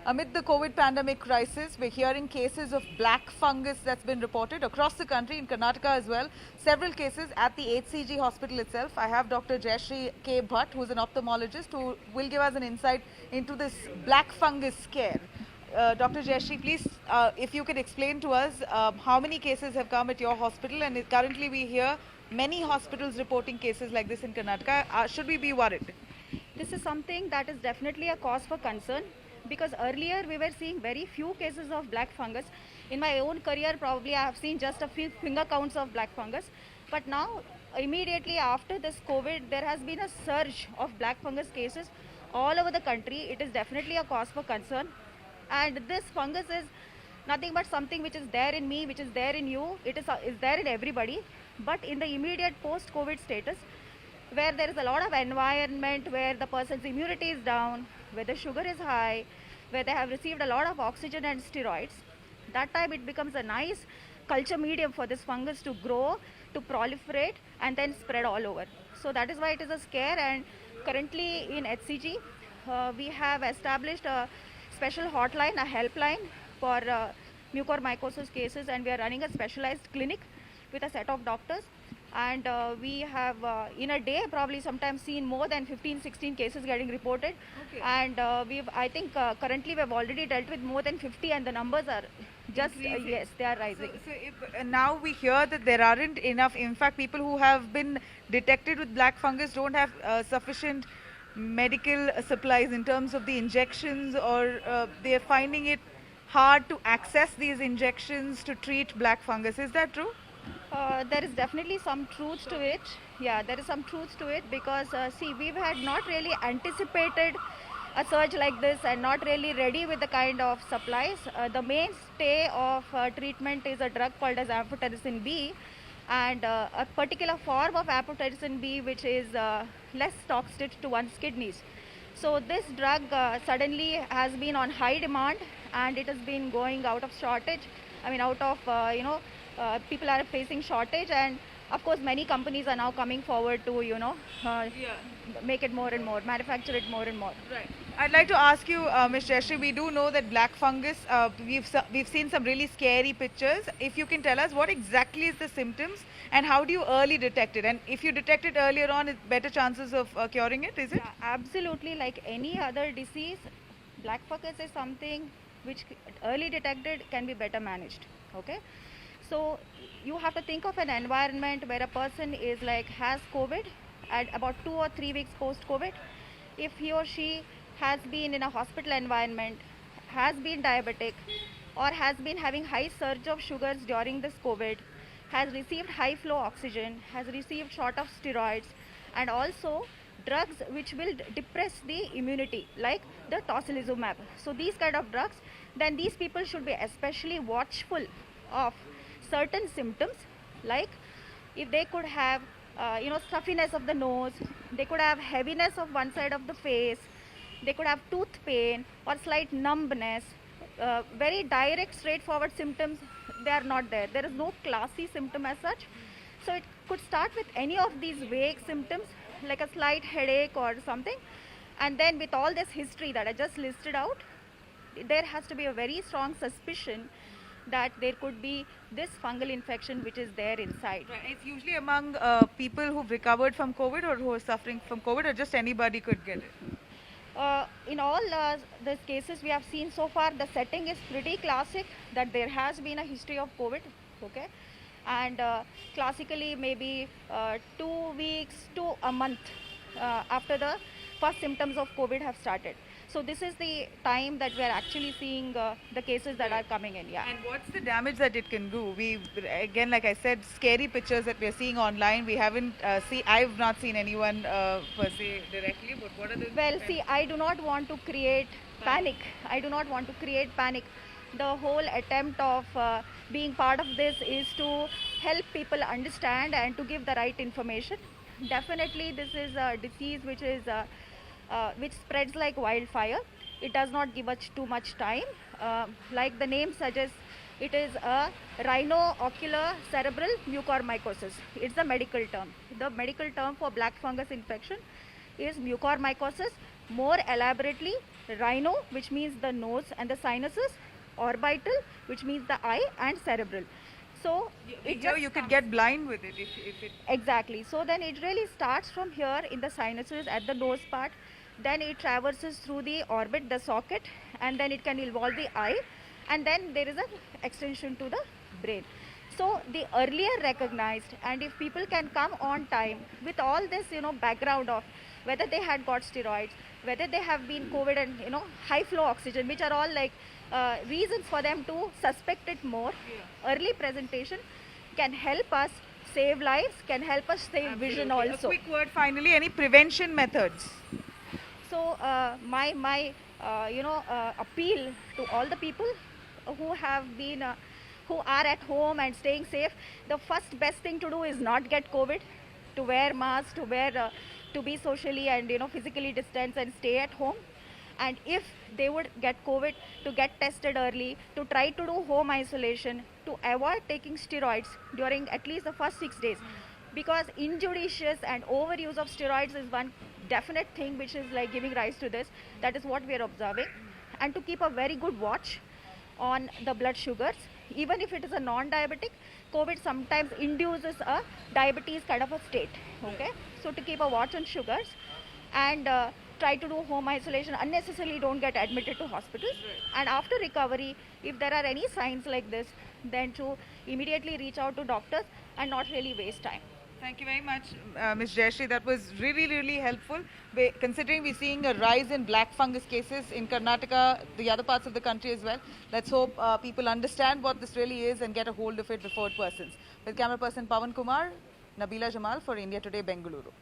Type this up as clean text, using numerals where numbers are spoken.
Amid the COVID pandemic crisis, we're hearing cases of black fungus that's been reported across the country, in Karnataka as well. Several cases at the HCG hospital itself. I have Dr. Jayashree K. Bhatt, who's an ophthalmologist, who will give us an insight into this black fungus scare. Dr. Jayashree, please, if you could explain to us how many cases have come at your hospital, and currently we hear many hospitals reporting cases like this in Karnataka. Should we be worried? This is something that is definitely a cause for concern because earlier we were seeing very few cases of black fungus. In my own career, probably I have seen just a few finger counts of black fungus. But now, immediately after this COVID, there has been a surge of black fungus cases all over the country. It is definitely a cause for concern. And this fungus is nothing but something which is there in me, which is there in you, is there in everybody. But in the immediate post-COVID status, where there is a lot of environment where the person's immunity is down, where the sugar is high, where they have received a lot of oxygen and steroids, that time it becomes a nice culture medium for this fungus to grow, to proliferate, and then spread all over. So that is why it is a scare. And currently in HCG, we have established a special hotline, a helpline for mucormycosis cases, and we are running a specialized clinic with a set of doctors. And we have in a day probably sometimes seen more than 15-16 cases getting reported. Okay. And I think currently we've already dealt with more than 50, and the numbers are just yes, they are rising. So if, now we hear that there aren't enough. In fact, people who have been detected with black fungus don't have sufficient medical supplies in terms of the injections, or they are finding it hard to access these injections to treat black fungus. Is that true? There is definitely some truth to it. Yeah, there is some truth to it because see, we had not really anticipated a surge like this and not really ready with the kind of supplies. The mainstay of treatment is a drug called as amphotericin B, and a particular form of amphotericin B which is less toxic to one's kidneys. So this drug suddenly has been on high demand, and it has been going out of shortage. I mean, out of people are facing shortage, and of course many companies are now coming forward to make it more and more, manufacture it more and more. Right. I'd like to ask you, Ms. Jayashree, we do know that black fungus, we've seen some really scary pictures. If you can tell us what exactly is the symptoms and how do you early detect it? And if you detect it earlier on, it's better chances of curing it, is it? Yeah, absolutely. Like any other disease, black fungus is something which early detected can be better managed. Okay. So you have to think of an environment where a person is has COVID at about 2 or 3 weeks post-COVID. If he or she has been in a hospital environment, has been diabetic, or has been having high surge of sugars during this COVID, has received high flow oxygen, has received short of steroids, and also drugs which will depress the immunity, like the tocilizumab. So these kind of drugs, then these people should be especially watchful of certain symptoms, like if they could have stuffiness of the nose, they could have heaviness of one side of the face, they could have tooth pain or slight numbness. Very direct straightforward symptoms, they are not there. There is no classy symptom as such. So it could start with any of these vague symptoms, like a slight headache or something, and then with all this history that I just listed out, there has to be a very strong suspicion that there could be this fungal infection which is there inside. Right. It's usually among people who've recovered from COVID or who are suffering from COVID, or just anybody could get it? In all the cases we have seen so far, the setting is pretty classic, that there has been a history of COVID, okay, and classically maybe 2 weeks to a month after the first symptoms of COVID have started. So this is the time that we are actually seeing the cases that are coming in. Yeah. And what's the damage that it can do? We, again, like I said, scary pictures that we're seeing online. We haven't I've not seen anyone per se directly, but what are the... Well, see, I do not want to create panic. I do not want to create panic. The whole attempt of being part of this is to help people understand and to give the right information. Definitely, this is a disease which spreads like wildfire. It does not give us too much time. Like the name suggests, it is a rhino-ocular cerebral mucormycosis. It's the medical term. The medical term for black fungus infection is mucormycosis. More elaborately, rhino, which means the nose and the sinuses, orbital, which means the eye, and cerebral. So it Here just you could comes- get blind with it if it. Exactly. So then it really starts from here in the sinuses at the nose part. Then it traverses through the orbit, the socket, and then it can involve the eye, and then there is an extension to the brain. So the earlier recognized, and if people can come on time with all this, background of whether they had got steroids, whether they have been COVID and high flow oxygen, which are all like reasons for them to suspect it more. Early presentation can help us save lives, can help us save vision Absolutely. also. A quick word finally, any prevention methods? So my appeal to all the people who have been who are at home and staying safe, the first best thing to do is not get COVID, to wear masks, to be socially and physically distanced and stay at home. And if they would get COVID, to get tested early, to try to do home isolation, to avoid taking steroids during at least the first 6 days, because injudicious and overuse of steroids is one definite thing which is like giving rise to this. That is what we are observing. And to keep a very good watch on the blood sugars, even if it is a non-diabetic, COVID sometimes induces a diabetes kind of a state. Okay, so to keep a watch on sugars and try to do home isolation, unnecessarily don't get admitted to hospitals. And after recovery, if there are any signs like this, then to immediately reach out to doctors and not really waste time. Thank you very much, Ms. Jayashree. That was really, really helpful. Considering we're seeing a rise in black fungus cases in Karnataka, the other parts of the country as well, let's hope people understand what this really is and get a hold of it before it worsens. With camera person Pawan Kumar, Nabila Jamal for India Today, Bengaluru.